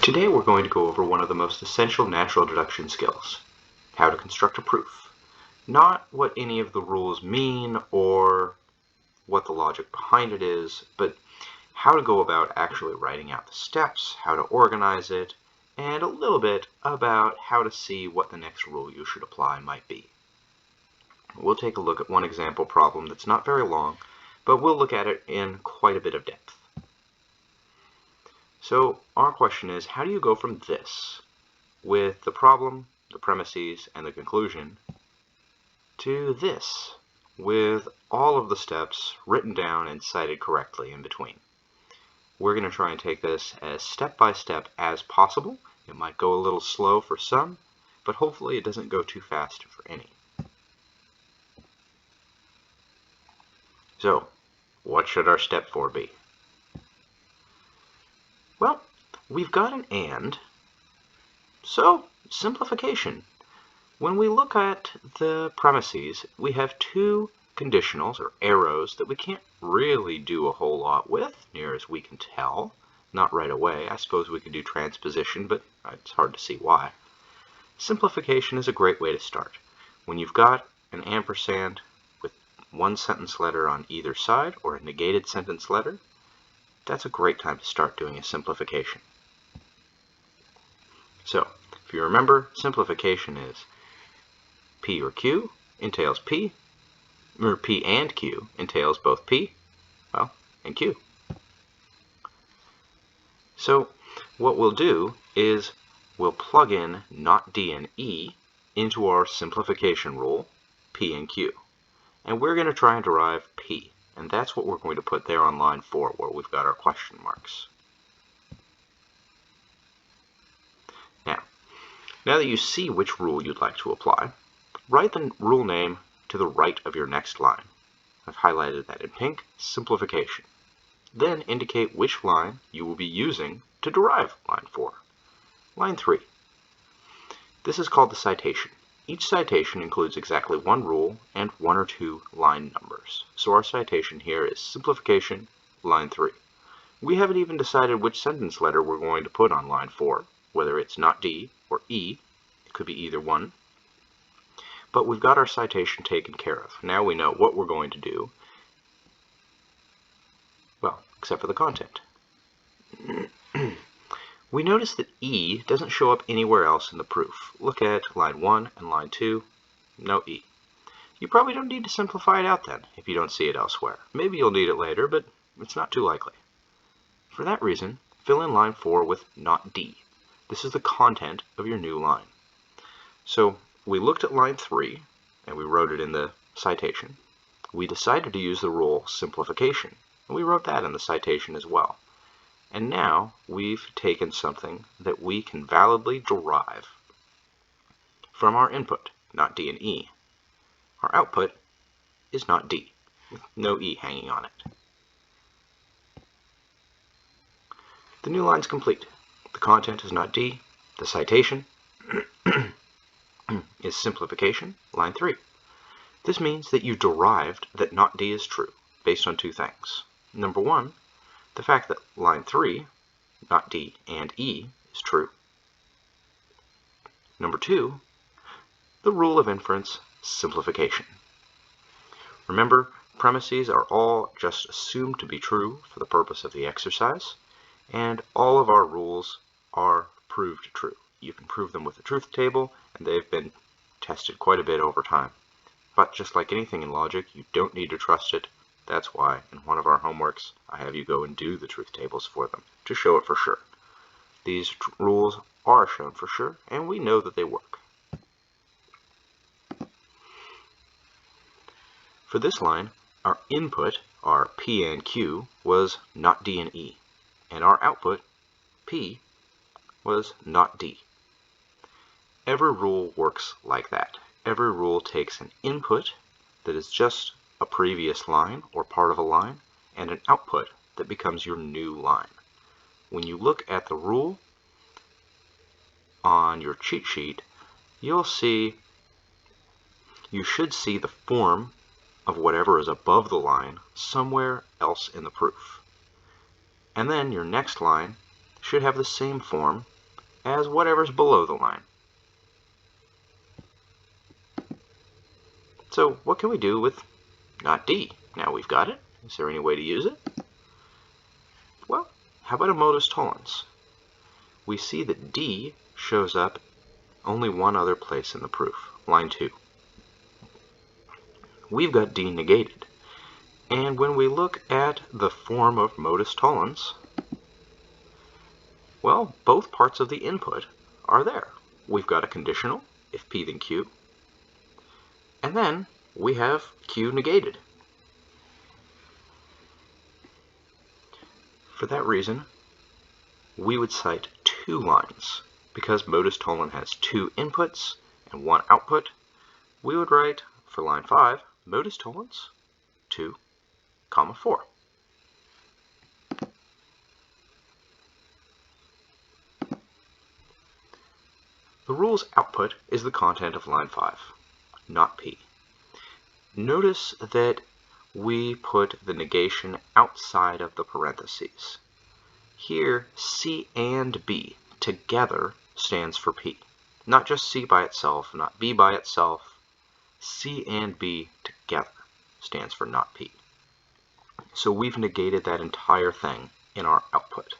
Today we're going to go over one of the most essential natural deduction skills, how to construct a proof. Not what any of the rules mean or what the logic behind it is, but how to go about actually writing out the steps, how to organize it, and a little bit about how to see what the next rule you should apply might be. We'll take a look at one example problem that's not very long, but we'll look at it in quite a bit of depth. So our question is, how do you go from this, with the problem, the premises, and the conclusion, to this, with all of the steps written down and cited correctly in between? We're going to try and take this as step by step as possible. It might go a little slow for some, but hopefully it doesn't go too fast for any. So, what should our step 4 be? Well, we've got an and, so simplification. When we look at the premises, we have two conditionals, or arrows, that we can't really do a whole lot with, near as we can tell. Not right away. I suppose we could do transposition, but it's hard to see why. Simplification is a great way to start. When you've got an ampersand with one sentence letter on either side, or a negated sentence letter, that's a great time to start doing a simplification. So, if you remember, simplification is P or Q entails P, or P and Q entails both P, and Q. So, what we'll do is we'll plug in not D and E into our simplification rule, P and Q. And we're going to try and derive P. And that's what we're going to put there on line 4, where we've got our question marks. Now that you see which rule you'd like to apply, write the rule name to the right of your next line. I've highlighted that in pink, simplification. Then indicate which line you will be using to derive line 4. Line 3. This is called the citation. Each citation includes exactly one rule and 1 or 2 line numbers. So our citation here is simplification, line 3. We haven't even decided which sentence letter we're going to put on line 4, whether it's not D or E. It could be either one. But we've got our citation taken care of. Now we know what we're going to do. Well, except for the content. We notice that E doesn't show up anywhere else in the proof. Look at line 1 and line 2, no E. You probably don't need to simplify it out then, if you don't see it elsewhere. Maybe you'll need it later, but it's not too likely. For that reason, fill in line 4 with not D. This is the content of your new line. So we looked at line 3, and we wrote it in the citation. We decided to use the rule simplification, and we wrote that in the citation as well. And now we've taken something that we can validly derive from our input, not D and E. Our output is not D, with no E hanging on it. The new line's complete. The content is not D. The citation is simplification, line 3. This means that you derived that not D is true, based on 2 things. Number 1, the fact that line 3, not D and E, is true. Number 2, the rule of inference, simplification. Remember, premises are all just assumed to be true for the purpose of the exercise, and all of our rules are proved true. You can prove them with the truth table, and they've been tested quite a bit over time. But just like anything in logic, you don't need to trust it. That's why, in one of our homeworks, I have you go and do the truth tables for them, to show it for sure. These rules are shown for sure, and we know that they work. For this line, our input, our P and Q, was not D and E, and our output, P, was not D. Every rule works like that. Every rule takes an input that is just a previous line or part of a line, and an output that becomes your new line. When you look at the rule on your cheat sheet, you should see the form of whatever is above the line somewhere else in the proof. And then your next line should have the same form as whatever's below the line. So what can we do with not D? Now we've got it. Is there any way to use it? Well, how about a modus tollens? We see that D shows up only one other place in the proof, line 2. We've got D negated. And when we look at the form of modus tollens, well, both parts of the input are there. We've got a conditional, if P then Q, and then we have Q negated. For that reason, we would cite 2 lines. Because modus tollens has 2 inputs and 1 output, we would write, for line 5, modus tollens 2, 4. The rule's output is the content of line 5, not P. Notice that we put the negation outside of the parentheses. Here, C and B together stands for P. Not just C by itself, not B by itself. C and B together stands for not P. So we've negated that entire thing in our output.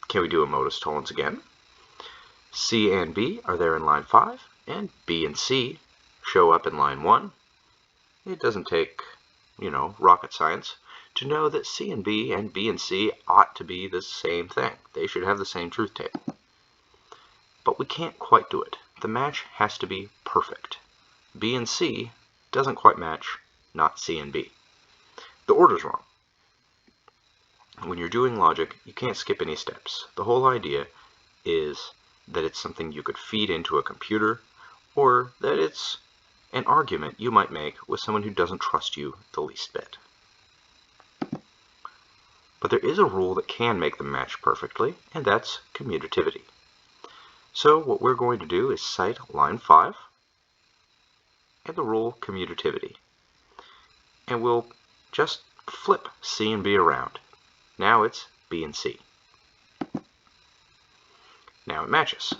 Can we do a modus tollens again? C and B are there in line 5, and B and C show up in line 1. It doesn't take, rocket science to know that C and B and C ought to be the same thing. They should have the same truth table. But we can't quite do it. The match has to be perfect. B and C doesn't quite match, not C and B. The order's wrong. When you're doing logic, you can't skip any steps. The whole idea is that it's something you could feed into a computer, or that it's an argument you might make with someone who doesn't trust you the least bit. But there is a rule that can make them match perfectly, and that's commutativity. So what we're going to do is cite line 5 and the rule commutativity. And we'll just flip C and B around. Now it's B and C. Now it matches.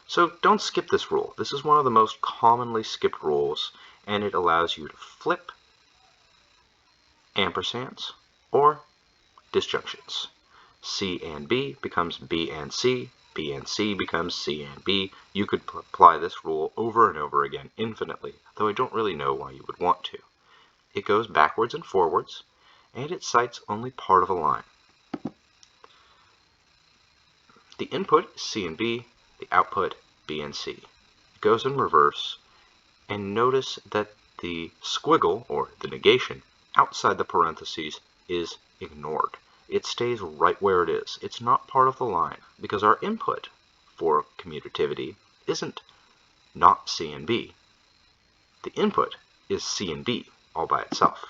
So don't skip this rule. This is one of the most commonly skipped rules, and it allows you to flip ampersands or disjunctions. C and B becomes B and C becomes C and B. You could apply this rule over and over again infinitely, though I don't really know why you would want to. It goes backwards and forwards, and it cites only part of a line. The input is C and B, the output B and C. It goes in reverse, and notice that the squiggle, or the negation, outside the parentheses is ignored. It stays right where it is. It's not part of the line, because our input for commutativity isn't not C and B. The input is C and B all by itself.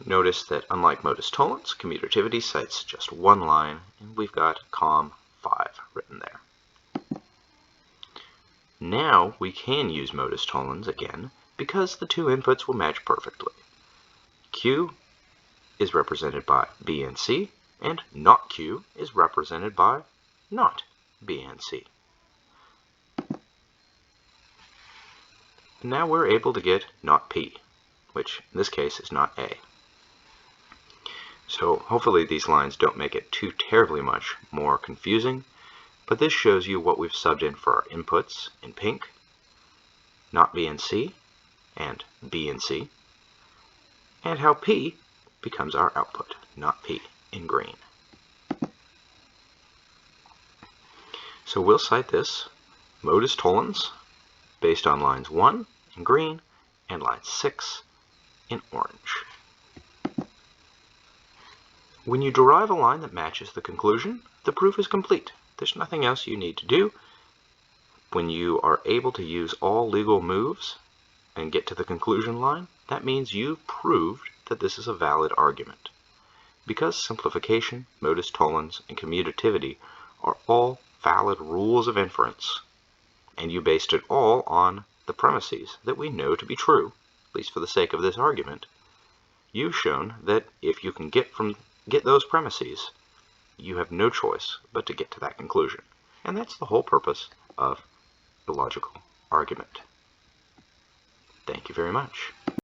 Notice that unlike modus tollens, commutativity cites just one line, and we've got comm 5 written there. Now we can use modus tollens again, because the 2 inputs will match perfectly. Q is represented by B and C, and not Q is represented by not B and C. Now we're able to get not P, which in this case is not A. So hopefully these lines don't make it too terribly much more confusing, but this shows you what we've subbed in for our inputs in pink, not B and C, and B and C, and how P becomes our output, not P, in green. So we'll cite this modus tollens based on lines 1 in green and line 6 in orange. When you derive a line that matches the conclusion, the proof is complete. There's nothing else you need to do. When you are able to use all legal moves and get to the conclusion line, that means you've proved that this is a valid argument. Because simplification, modus tollens, and commutativity are all valid rules of inference, and you based it all on the premises that we know to be true, at least for the sake of this argument, you've shown that if you can get those premises, you have no choice but to get to that conclusion. And that's the whole purpose of the logical argument. Thank you very much.